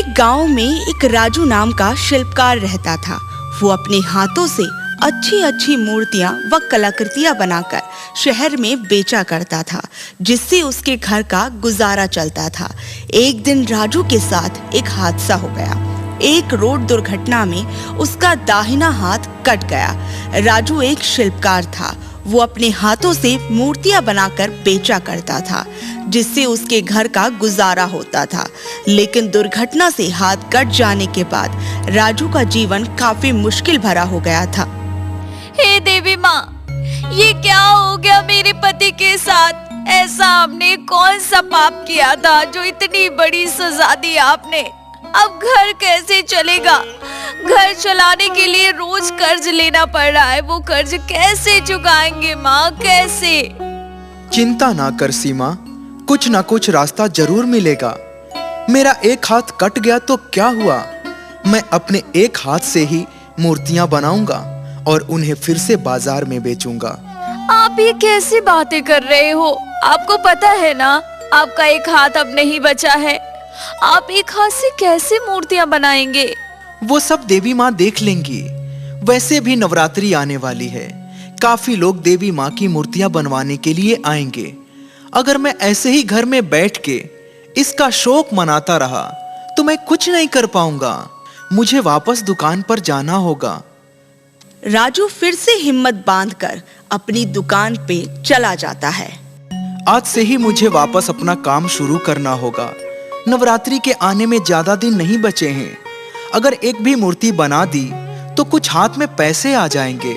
एक गांव में एक राजू नाम का शिल्पकार रहता था। वो अपने हाथों से अच्छी अच्छी मूर्तियां व कलाकृतियां बनाकर शहर में बेचा करता था, जिससे उसके घर का गुजारा चलता था। एक दिन राजू के साथ एक हादसा हो गया। एक रोड दुर्घटना में उसका दाहिना हाथ कट गया। राजू एक शिल्पकार था। वो अपने हाथों से मूर्तियां बनाकर बेचा करता था, जिससे उसके घर का गुजारा होता था। लेकिन दुर्घटना से हाथ कट जाने के बाद राजू का जीवन काफी मुश्किल भरा हो गया था। हे देवी माँ, ये क्या हो गया मेरे पति के साथ? ऐसा हमने कौन सा पाप किया था जो इतनी बड़ी सजा दी आपने? अब घर कैसे चलेगा? घर चलाने के लिए रोज कर्ज लेना पड़ रहा है। वो कर्ज कैसे चुकाएंगे माँ, कैसे? चिंता ना कर सीमा, कुछ ना कुछ रास्ता जरूर मिलेगा। मेरा एक हाथ कट गया तो क्या हुआ, मैं अपने एक हाथ से ही मूर्तियां बनाऊंगा और उन्हें फिर से बाजार में बेचूंगा। आप ये कैसी बातें कर रहे हो? आपको पता है ना, आपका एक हाथ अब नहीं बचा है। आप एक हाथ से कैसे मूर्तियां बनाएंगे? वो सब देवी माँ देख लेंगी। वैसे भी नवरात्रि आने वाली है, काफी लोग देवी माँ की मूर्तियां बनवाने के लिए आएंगे। अगर मैं ऐसे ही घर में बैठ के इसका शौक मनाता रहा तो मैं कुछ नहीं कर पाऊंगा। मुझे वापस दुकान पर जाना होगा। राजू फिर से हिम्मत बांधकर अपनी दुकान पे चला जाता है। आज से ही मुझे वापस अपना काम शुरू करना होगा। नवरात्रि के आने में ज्यादा दिन नहीं बचे हैं। अगर एक भी मूर्ति बना दी तो कुछ हाथ में पैसे आ जाएंगे।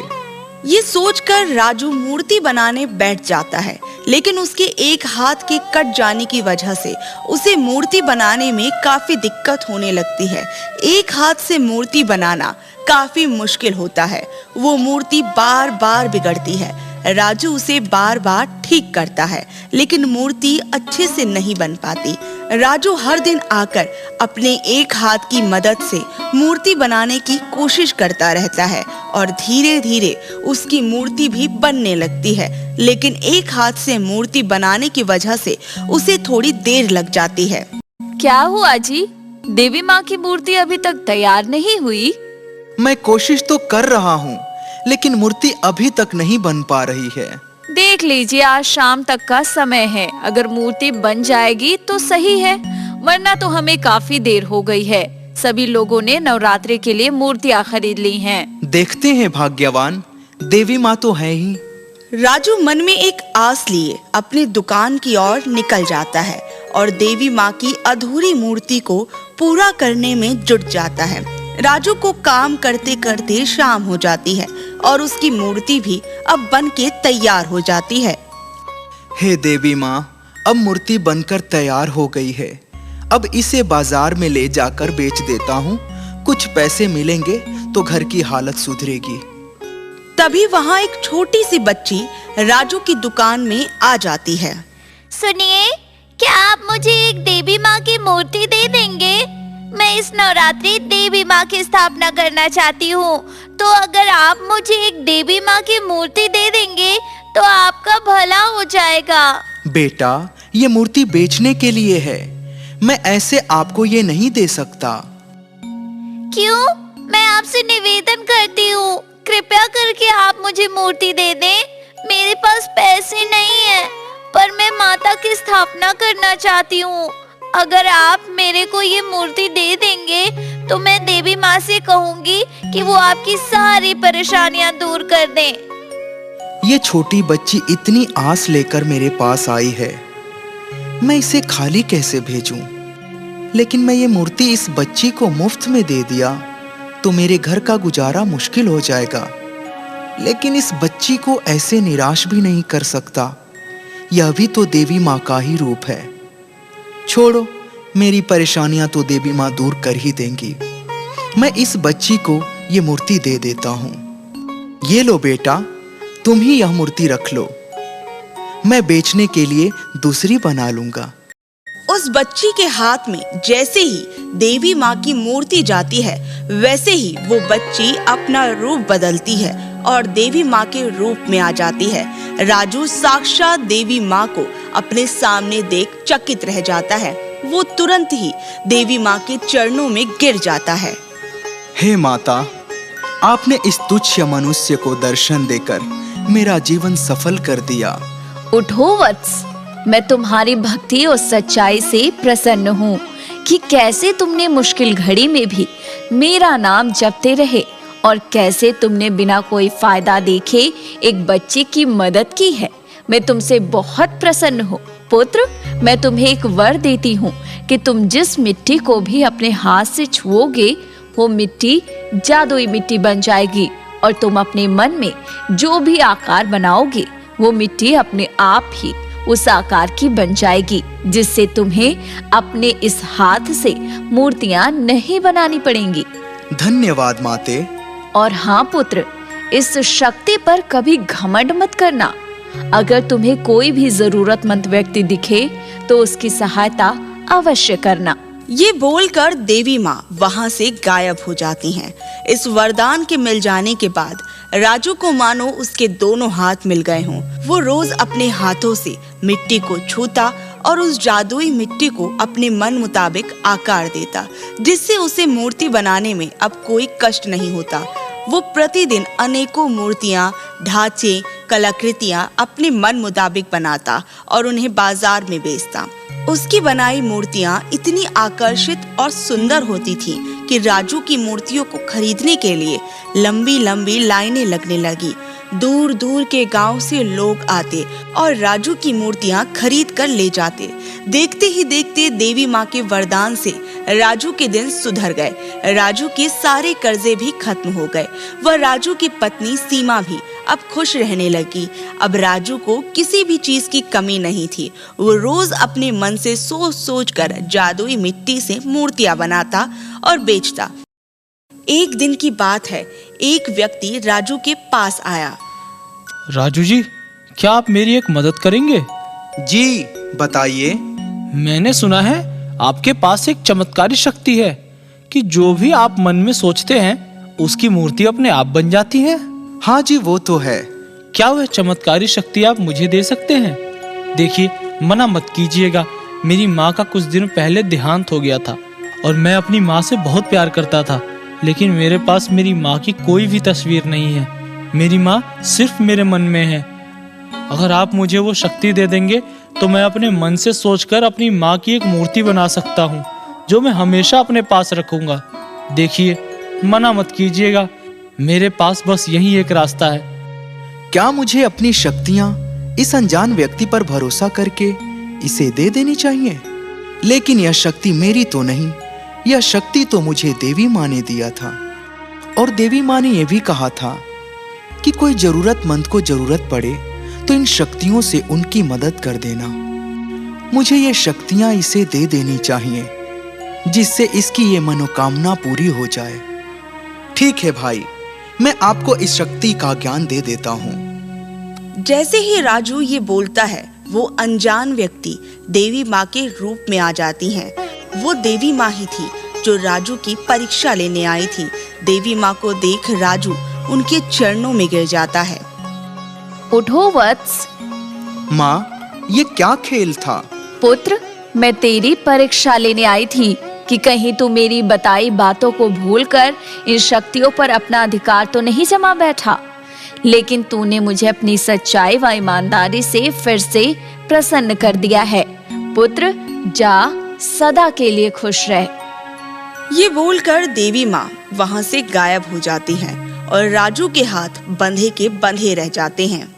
ये सोचकर राजू मूर्ति बनाने बैठ जाता है, लेकिन उसके एक हाथ के कट जाने की वजह से उसे मूर्ति बनाने में काफी दिक्कत होने लगती है। एक हाथ से मूर्ति बनाना काफी मुश्किल होता है। वो मूर्ति बार बार बिगड़ती है। राजू उसे बार बार ठीक करता है, लेकिन मूर्ति अच्छे से नहीं बन पाती। राजू हर दिन आकर अपने एक हाथ की मदद से मूर्ति बनाने की कोशिश करता रहता है और धीरे धीरे उसकी मूर्ति भी बनने लगती है। लेकिन एक हाथ से मूर्ति बनाने की वजह से उसे थोड़ी देर लग जाती है। क्या हुआ जी? देवी माँ की मूर्ति अभी तक तैयार नहीं हुई? मैं कोशिश तो कर रहा हूँ, लेकिन मूर्ति अभी तक नहीं बन पा रही है। देख लीजिए, आज शाम तक का समय है। अगर मूर्ति बन जाएगी तो सही है, वरना तो हमें काफी देर हो गई है। सभी लोगों ने नवरात्रि के लिए मूर्तियां खरीद ली हैं। देखते हैं भाग्यवान, देवी माँ तो है ही। राजू मन में एक आस लिए अपनी दुकान की ओर निकल जाता है और देवी माँ की अधूरी मूर्ति को पूरा करने में जुट जाता है। राजू को काम करते करते शाम हो जाती है और उसकी मूर्ति भी अब बन के तैयार हो जाती है। हे देवी माँ, अब मूर्ति बनकर तैयार हो गई है। अब इसे बाजार में ले जाकर बेच देता हूँ। कुछ पैसे मिलेंगे तो घर की हालत सुधरेगी। तभी वहाँ एक छोटी सी बच्ची राजू की दुकान में आ जाती है। सुनिए, क्या आप मुझे एक देवी माँ की मूर्ति दे देंगे? मैं इस नवरात्रि देवी माँ की स्थापना करना चाहती हूँ। तो अगर आप मुझे एक देवी माँ की मूर्ति दे देंगे तो आपका भला हो जाएगा। बेटा, ये मूर्ति बेचने के लिए है। मैं ऐसे आपको ये नहीं दे सकता। क्यों? मैं आपसे निवेदन करती हूँ, कृपया करके आप मुझे मूर्ति दे दें। मेरे पास पैसे नहीं है, पर मैं माता की स्थापना करना चाहती हूँ। अगर आप मेरे को ये मूर्ति दे देंगे तो मैं देवी माँ से कहूँगी कि वो आपकी सारी परेशानियाँ दूर कर दें। ये छोटी बच्ची इतनी आस लेकर मेरे पास आई है, मैं इसे खाली कैसे भेजूं? लेकिन मैं ये मूर्ति इस बच्ची को मुफ्त में दे दिया तो मेरे घर का गुजारा मुश्किल हो जाएगा। लेकिन इस बच्ची को ऐसे निराश भी नहीं कर सकता। यह भी तो देवी माँ का ही रूप है। छोड़ो, मेरी परेशानियां तो देवी माँ दूर कर ही देंगी। मैं इस बच्ची को ये मूर्ति दे देता हूँ। ये लो बेटा, तुम ही यह मूर्ति रख लो। मैं बेचने के लिए दूसरी बना लूंगा। उस बच्ची के हाथ में जैसे ही देवी माँ की मूर्ति जाती है, वैसे ही वो बच्ची अपना रूप बदलती है और देवी माँ के रूप में आ जाती है। राजू साक्षात देवी माँ को अपने सामने देख चकित रह जाता है। वो तुरंत ही देवी माँ के चरणों में गिर जाता है। हे माता, आपने इस तुच्छ मनुष्य को दर्शन देकर मेरा जीवन सफल कर दिया। उठो वत्स, मैं तुम्हारी भक्ति और सच्चाई से प्रसन्न हूँ कि कैसे तुमने मुश्किल घड़ी में भी मेरा नाम जपते रहे और कैसे तुमने बिना कोई फायदा देखे एक बच्चे की मदद की है। मैं तुमसे बहुत प्रसन्न हूँ पुत्र। मैं तुम्हें एक वर देती हूँ कि तुम जिस मिट्टी को भी अपने हाथ से छुओगे वो मिट्टी जादुई मिट्टी बन जाएगी और तुम अपने मन में जो भी आकार बनाओगे वो मिट्टी अपने आप ही उस आकार की बन जाएगी, जिससे तुम्हें अपने इस हाथ से मूर्तियां नहीं बनानी पड़ेंगी। धन्यवाद माते। और हाँ पुत्र, इस शक्ति पर कभी घमंड मत करना। अगर तुम्हें कोई भी जरूरतमंद व्यक्ति दिखे तो उसकी सहायता अवश्य करना। ये बोलकर देवी माँ वहाँ से गायब हो जाती हैं। इस वरदान के मिल जाने के बाद राजू को मानो उसके दोनों हाथ मिल गए हों। वो रोज अपने हाथों से मिट्टी को छूता और उस जादुई मिट्टी को अपने मन मुताबिक आकार देता, जिससे उसे मूर्ति बनाने में अब कोई कष्ट नहीं होता। वो प्रतिदिन अनेकों मूर्तियाँ, ढांचे, कलाकृतियाँ अपने मन मुताबिक बनाता और उन्हें बाजार में बेचता। उसकी बनाई मूर्तियाँ इतनी आकर्षित और सुंदर होती थीं कि राजू की मूर्तियों को खरीदने के लिए लंबी लंबी लाइनें लगने लगी। दूर दूर के गांव से लोग आते और राजू की मूर्तियां खरीद कर ले जाते। देखते ही देखते देवी माँ के वरदान से राजू के दिन सुधर गए। राजू के सारे कर्जे भी खत्म हो गए। वह राजू की पत्नी सीमा भी अब खुश रहने लगी। अब राजू को किसी भी चीज की कमी नहीं थी। वो रोज अपने मन से सोच सोच कर जादुई मिट्टी से मूर्तियां बनाता और बेचता। एक दिन की बात है, एक व्यक्ति राजू के पास आया। राजू जी, क्या आप मेरी एक मदद करेंगे? जी बताइए। मैंने सुना है आपके पास एक चमत्कारी शक्ति है कि जो भी आप मन में सोचते हैं उसकी मूर्ति अपने आप बन जाती है। हाँ जी, वो तो है। क्या वह चमत्कारी शक्ति आप मुझे दे सकते हैं? देखिए, मना मत कीजिएगा। मेरी माँ का कुछ दिन पहले देहांत हो गया था और मैं अपनी माँ से बहुत प्यार करता था, लेकिन मेरे पास मेरी माँ की कोई भी तस्वीर नहीं है। मेरी माँ सिर्फ मेरे मन में है। अगर आप मुझे वो शक्ति दे देंगे तो मैं अपने मन से सोचकर अपनी माँ की एक मूर्ति बना सकता हूँ, जो मैं हमेशा अपने पास रखूंगा। देखिए, मना मत कीजिएगा, मेरे पास बस यही एक रास्ता है। क्या मुझे अपनी शक्तियाँ इस अनजान व्यक्ति पर भरोसा करके इसे दे देनी चाहिए? लेकिन यह शक्ति मेरी तो नहीं, यह शक्ति तो मुझे देवी माँ ने दिया था। और देवी माँ ने यह भी कहा था कि कोई जरूरतमंद को जरूरत पड़े तो इन शक्तियों से उनकी मदद कर देना। मुझे ये शक्तियां इसे दे देनी चाहिए, जिससे इसकी ये मनोकामना पूरी हो जाए। ठीक है भाई, मैं आपको इस शक्ति का ज्ञान दे देता हूँ। जैसे ही राजू ये बोलता है, वो अनजान व्यक्ति देवी माँ के रूप में आ जाती हैं। वो देवी माँ ही थी जो राजू की परीक्षा लेने आई थी। देवी माँ को देख राजू उनके चरणों में गिर जाता है। उठो वत्स। माँ, ये क्या खेल था? पुत्र, मैं तेरी परीक्षा लेने आई थी कि कहीं तू मेरी बताई बातों को भूलकर इन शक्तियों पर अपना अधिकार तो नहीं जमा बैठा। लेकिन तूने मुझे अपनी सच्चाई व ईमानदारी से फिर से प्रसन्न कर दिया है। पुत्र, जा सदा के लिए खुश रह। ये बोलकर देवी माँ वहाँ से गायब हो जाती हैं और राजू के हाथ बंधे के बंधे रह जाते हैं।